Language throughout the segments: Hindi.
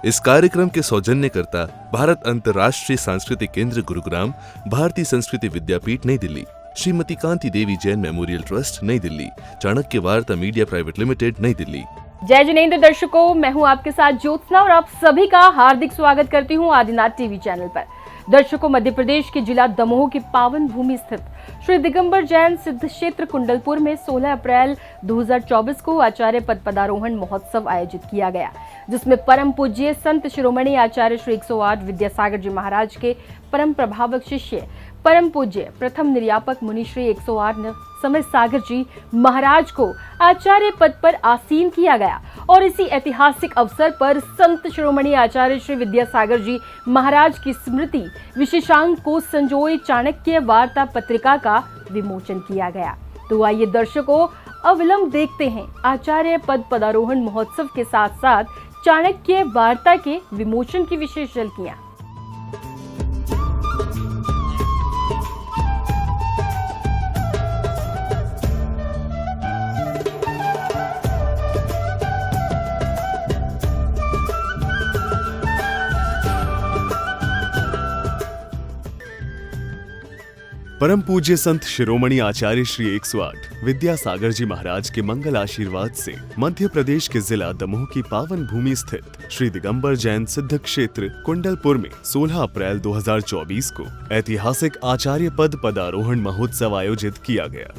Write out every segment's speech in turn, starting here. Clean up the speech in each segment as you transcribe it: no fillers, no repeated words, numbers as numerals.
इस कार्यक्रम के सौजन्यकर्ता भारत अंतर्राष्ट्रीय सांस्कृतिक केंद्र गुरुग्राम, भारतीय संस्कृति विद्यापीठ नई दिल्ली, श्रीमती कांति देवी जैन मेमोरियल ट्रस्ट नई दिल्ली, चाणक्य वार्ता मीडिया प्राइवेट लिमिटेड नई दिल्ली। जय जिनेंद्र दर्शकों, मैं हूं आपके साथ ज्योत्सना और आप सभी का हार्दिक स्वागत करती हूं आदिनाथ टीवी चैनल पर। दर्शकों, मध्य प्रदेश के जिला दमोह की पावन भूमि स्थित श्री दिगंबर जैन सिद्ध क्षेत्र कुंडलपुर में 16 अप्रैल 2024 को आचार्य पद पदारोहण महोत्सव आयोजित किया गया, जिसमें परम पूज्य संत शिरोमणि आचार्य श्री 108 विद्यासागर जी महाराज के परम प्रभावक शिष्य परम पूज्य प्रथम निर्यापक मुनि श्री 108 समय सागर जी महाराज को आचार्य पद पर आसीन किया गया और इसी ऐतिहासिक अवसर पर संत शिरोमणि आचार्य श्री विद्यासागर जी महाराज की स्मृति विशेषांक को संजोए चाणक्य वार्ता पत्रिका का विमोचन किया गया। तो आइए दर्शकों, अविलंब देखते हैं आचार्य पद पदारोहण महोत्सव के साथ साथ चाणक्य वार्ता के विमोचन की विशेष झलकियां। परम पूज्य संत शिरोमणि आचार्य श्री 108 विद्यासागर जी महाराज के मंगल आशीर्वाद से मध्य प्रदेश के जिला दमोह की पावन भूमि स्थित श्री दिगंबर जैन सिद्ध क्षेत्र कुंडलपुर में 16 अप्रैल 2024 को ऐतिहासिक आचार्य पद पदारोहण महोत्सव आयोजित किया गया।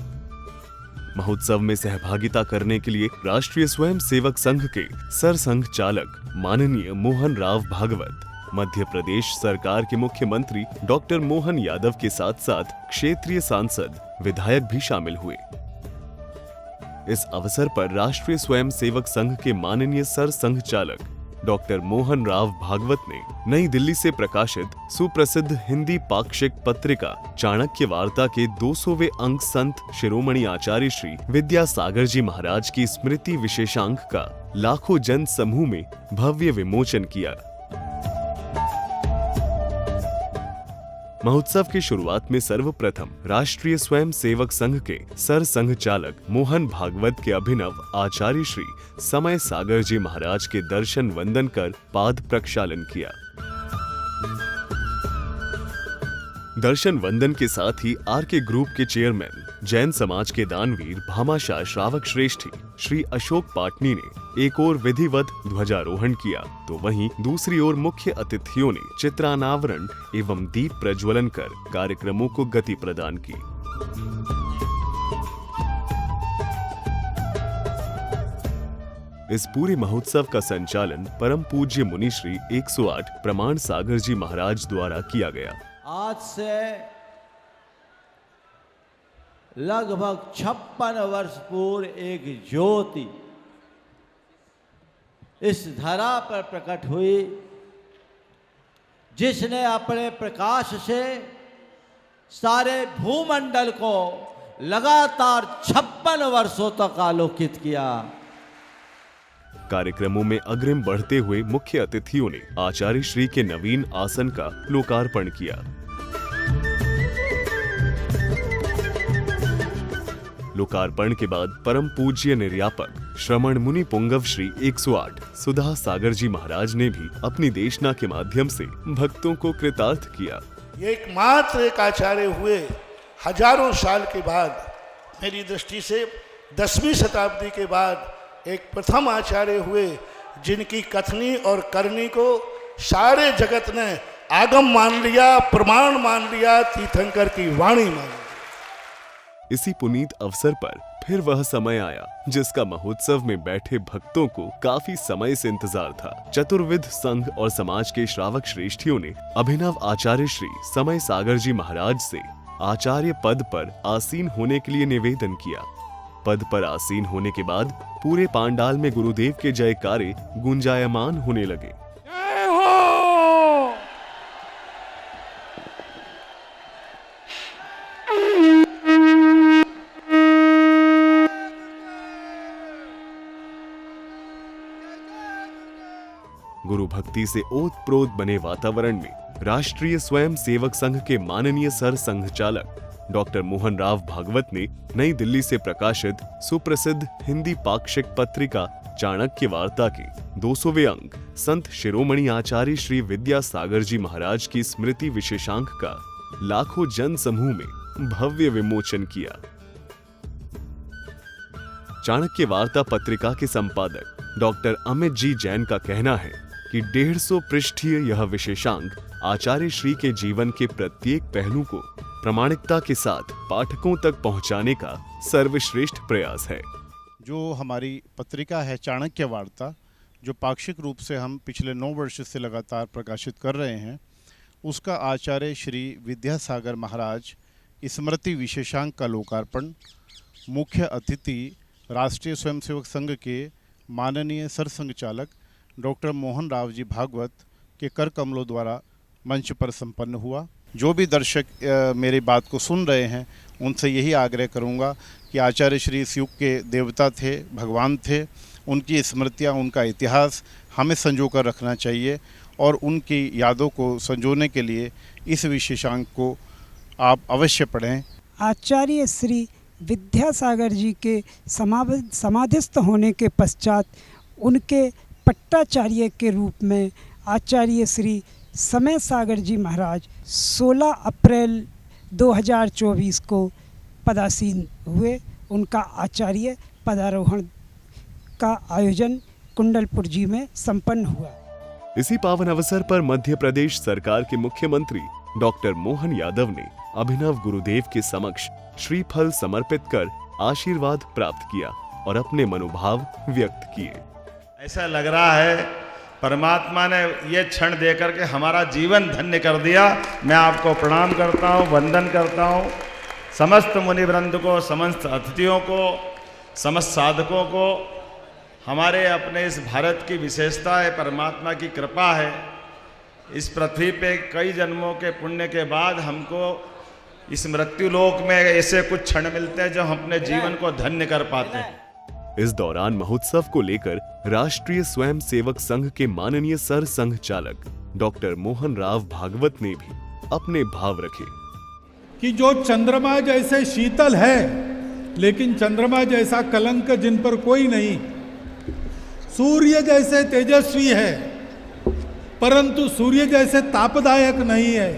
महोत्सव में सहभागिता करने के लिए राष्ट्रीय स्वयं सेवक संघ के सरसंघ चालक माननीय मोहन राव भागवत, मध्य प्रदेश सरकार के मुख्यमंत्री डॉक्टर मोहन यादव के साथ साथ क्षेत्रीय सांसद, विधायक भी शामिल हुए। इस अवसर पर राष्ट्रीय स्वयं सेवक संघ के माननीय सरसंघ चालक डॉक्टर मोहन राव भागवत ने नई दिल्ली से प्रकाशित सुप्रसिद्ध हिंदी पाक्षिक पत्रिका चाणक्य वार्ता के 200वें अंक संत शिरोमणि आचार्य श्री विद्यासागर जी महाराज की स्मृति विशेषांक का लाखों जन समूह में भव्य विमोचन किया। महोत्सव की शुरुआत में सर्वप्रथम राष्ट्रीय स्वयं सेवक संघ के सरसंघ चालक मोहन भागवत के अभिनव आचार्य श्री समय सागर जी महाराज के दर्शन वंदन कर पाद प्रक्षालन किया। दर्शन वंदन के साथ ही आरके ग्रुप के चेयरमैन, जैन समाज के दानवीर भामाशाह श्रावक श्रेष्ठी श्री अशोक पाटनी ने एक ओर विधिवत ध्वजारोहण किया, तो वहीं दूसरी ओर मुख्य अतिथियों ने चित्रानावरण एवं दीप प्रज्वलन कर कार्यक्रमों को गति प्रदान की। इस पूरे महोत्सव का संचालन परम पूज्य मुनि श्री 108 प्रमाण सागर जी महाराज द्वारा किया गया। आज से लगभग 56 वर्ष पूर्व एक ज्योति इस धरा पर प्रकट हुई, जिसने अपने प्रकाश से सारे भूमंडल को लगातार 56 वर्षों तक आलोकित किया। कार्यक्रमों में अग्रिम बढ़ते हुए मुख्य अतिथियों ने आचार्य श्री के नवीन आसन का लोकार्पण किया। लोकार्पण के बाद परम पूज्य निर्यापक श्रमण मुनि पुंगव श्री 108 सुधा सागर जी महाराज ने भी अपनी देशना के माध्यम से भक्तों को कृतार्थ किया। एकमात्र एक आचार्य हुए हजारों साल के बाद, मेरी दृष्टि से 10वीं शताब्दी के बाद एक प्रथम आचार्य हुए, जिनकी कथनी और करनी को सारे जगत ने आगम मान लिया, प्रमाण मान लिया, तीर्थंकर की वाणी मान लिया। इसी पुनीत अवसर पर फिर वह समय आया जिसका महोत्सव में बैठे भक्तों को काफी समय से इंतजार था। चतुर्विध संघ और समाज के श्रावक श्रेष्ठियों ने अभिनव आचार्य श्री समय सागर जी महाराज से आचार्य पद पर आसीन होने के लिए निवेदन किया। पद पर आसीन होने के बाद पूरे पांडाल में गुरुदेव के जयकारे गुंजायमान होने लगे। गुरु भक्ति से ओतप्रोत बने वातावरण में राष्ट्रीय स्वयं सेवक संघ के माननीय सर संघ चालक डॉक्टर मोहन राव भागवत ने नई दिल्ली से प्रकाशित सुप्रसिद्ध हिंदी पाक्षिक पत्रिका चाणक्य वार्ता के 200वें अंक संत शिरोमणि आचार्य श्री विद्यासागर जी महाराज की स्मृति विशेषांक का लाखों जन समूह में भव्य विमोचन किया। चाणक्य वार्ता पत्रिका के संपादक डॉक्टर अमित जी जैन का कहना है कि 150 पृष्ठीय यह विशेषांक आचार्य श्री के जीवन के प्रत्येक पहलू को प्रामाणिकता के साथ पाठकों तक पहुंचाने का सर्वश्रेष्ठ प्रयास है। जो हमारी पत्रिका है चाणक्य वार्ता, जो पाक्षिक रूप से हम पिछले 9 वर्ष से लगातार प्रकाशित कर रहे हैं, उसका आचार्य श्री विद्यासागर महाराज स्मृति विशेषांक का लोकार्पण मुख्य अतिथि राष्ट्रीय स्वयंसेवक संघ के माननीय सरसंघ चालक डॉक्टर मोहन राव जी भागवत के कर कमलों द्वारा मंच पर संपन्न हुआ। जो भी दर्शक मेरी बात को सुन रहे हैं उनसे यही आग्रह करूंगा कि आचार्य श्री इस युग के देवता थे, भगवान थे। उनकी स्मृतियाँ, उनका इतिहास हमें संजो कर रखना चाहिए और उनकी यादों को संजोने के लिए इस विशेषांक को आप अवश्य पढ़ें। आचार्य श्री विद्यासागर जी के समाधिस्थ होने के पश्चात उनके पट्टाचार्य के रूप में आचार्य श्री समय सागर जी महाराज 16 अप्रैल 2024 को पदासीन हुए। उनका आचार्य पदारोहण का आयोजन कुंडलपुर जी में संपन्न हुआ। इसी पावन अवसर पर मध्य प्रदेश सरकार के मुख्यमंत्री डॉक्टर मोहन यादव ने अभिनव गुरुदेव के समक्ष श्रीफल समर्पित कर आशीर्वाद प्राप्त किया और अपने मनोभाव व्यक्त किए। ऐसा लग रहा है परमात्मा ने ये क्षण देकर के हमारा जीवन धन्य कर दिया। मैं आपको प्रणाम करता हूँ, वंदन करता हूँ। समस्त मुनिवृंद को, समस्त अतिथियों को, समस्त साधकों को। हमारे अपने इस भारत की विशेषता है, परमात्मा की कृपा है। इस पृथ्वी पे कई जन्मों के पुण्य के बाद हमको इस मृत्यु लोक में ऐसे कुछ क्षण मिलते हैं जो हम अपने जीवन को धन्य कर पाते हैं। इस दौरान महोत्सव को लेकर राष्ट्रीय स्वयं सेवक संघ के माननीय सर संघ चालक डॉक्टर मोहन राव भागवत ने भी अपने भाव रखे कि जो चंद्रमा जैसे शीतल है लेकिन चंद्रमा जैसा कलंक जिन पर कोई नहीं, सूर्य जैसे तेजस्वी है परंतु सूर्य जैसे तापदायक नहीं है,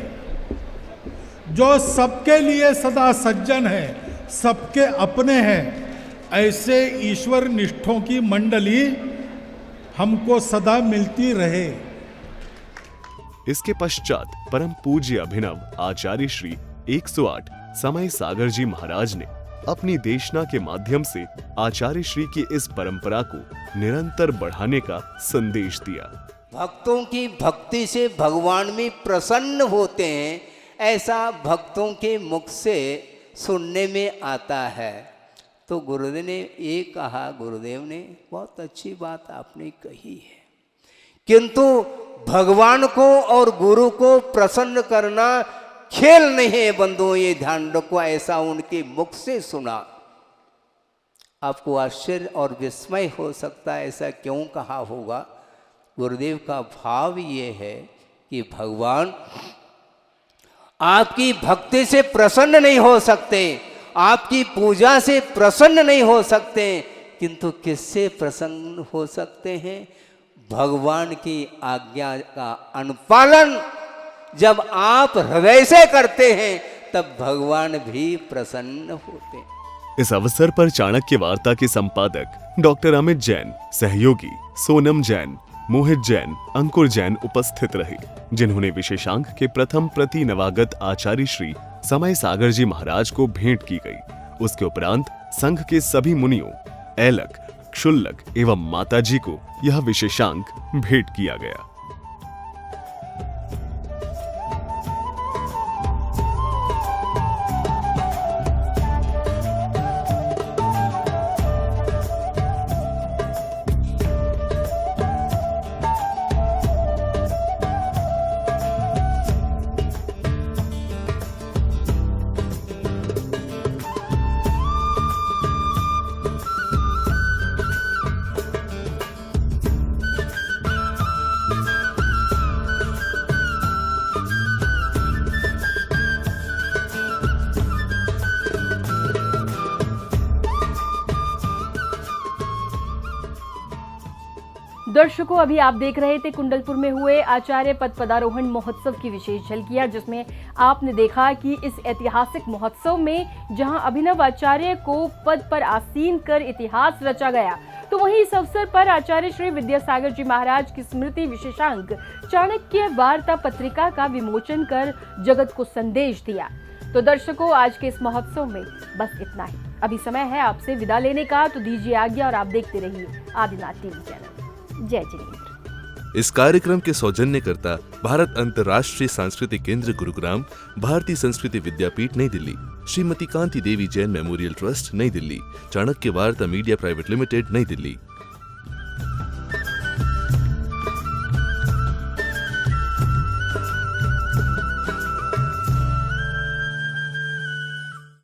जो सबके लिए सदा सज्जन है, सबके अपने हैं, ऐसे ईश्वर निष्ठों की मंडली हमको सदा मिलती रहे। इसके पश्चात परम पूज्य अभिनव आचार्य श्री 108 समय सागर जी महाराज ने अपनी देशना के माध्यम से आचार्य श्री की इस परंपरा को निरंतर बढ़ाने का संदेश दिया। भक्तों की भक्ति से भगवान भी प्रसन्न होते हैं, ऐसा भक्तों के मुख से सुनने में आता है। तो गुरुदेव ने ये कहा, गुरुदेव ने बहुत अच्छी बात आपने कही है, किंतु भगवान को और गुरु को प्रसन्न करना खेल नहीं है बंधुओं, ये ध्यान रखो। ऐसा उनके मुख से सुना। आपको आश्चर्य और विस्मय हो सकता है, ऐसा क्यों कहा होगा। गुरुदेव का भाव ये है कि भगवान आपकी भक्ति से प्रसन्न नहीं हो सकते, आपकी पूजा से प्रसन्न नहीं हो सकते, किंतु किससे प्रसन्न हो सकते हैं? भगवान की आज्ञा का अनुपालन जब आप हृदय से करते हैं तब भगवान भी प्रसन्न होते हैं। इस अवसर पर चाणक्य वार्ता के संपादक डॉक्टर अमित जैन, सहयोगी सोनम जैन, मोहित जैन, अंकुर जैन उपस्थित रहे, जिन्होंने विशेषांक के प्रथम प्रति नवागत आचार्य श्री समय सागर जी महाराज को भेंट की गई। उसके उपरांत संघ के सभी मुनियों, ऐलक, क्षुल्लक एवं माताजी को यह विशेषांक भेंट किया गया। दर्शकों, अभी आप देख रहे थे कुंडलपुर में हुए आचार्य पद पदारोहण महोत्सव की विशेष झलकियां, जिसमें आपने देखा कि इस ऐतिहासिक महोत्सव में जहां अभिनव आचार्य को पद पर आसीन कर इतिहास रचा गया, तो वहीं इस अवसर पर आचार्य श्री विद्यासागर जी महाराज की स्मृति विशेषांक चाणक्य वार्ता पत्रिका का विमोचन कर जगत को संदेश दिया। तो दर्शकों, आज के इस महोत्सव में बस इतना ही। अभी समय है आपसे विदा लेने का, तो दीजिए आज्ञा और आप देखते रहिए आदिनाथ टीवी चैनल। जय जिनेन्द्र। इस कार्यक्रम के सौजन्यकर्ता भारत अंतर्राष्ट्रीय सांस्कृतिक केंद्र गुरुग्राम, भारतीय संस्कृति विद्यापीठ नई दिल्ली, श्रीमती कांति देवी जैन मेमोरियल ट्रस्ट नई दिल्ली, चाणक्य वार्ता मीडिया प्राइवेट लिमिटेड नई दिल्ली।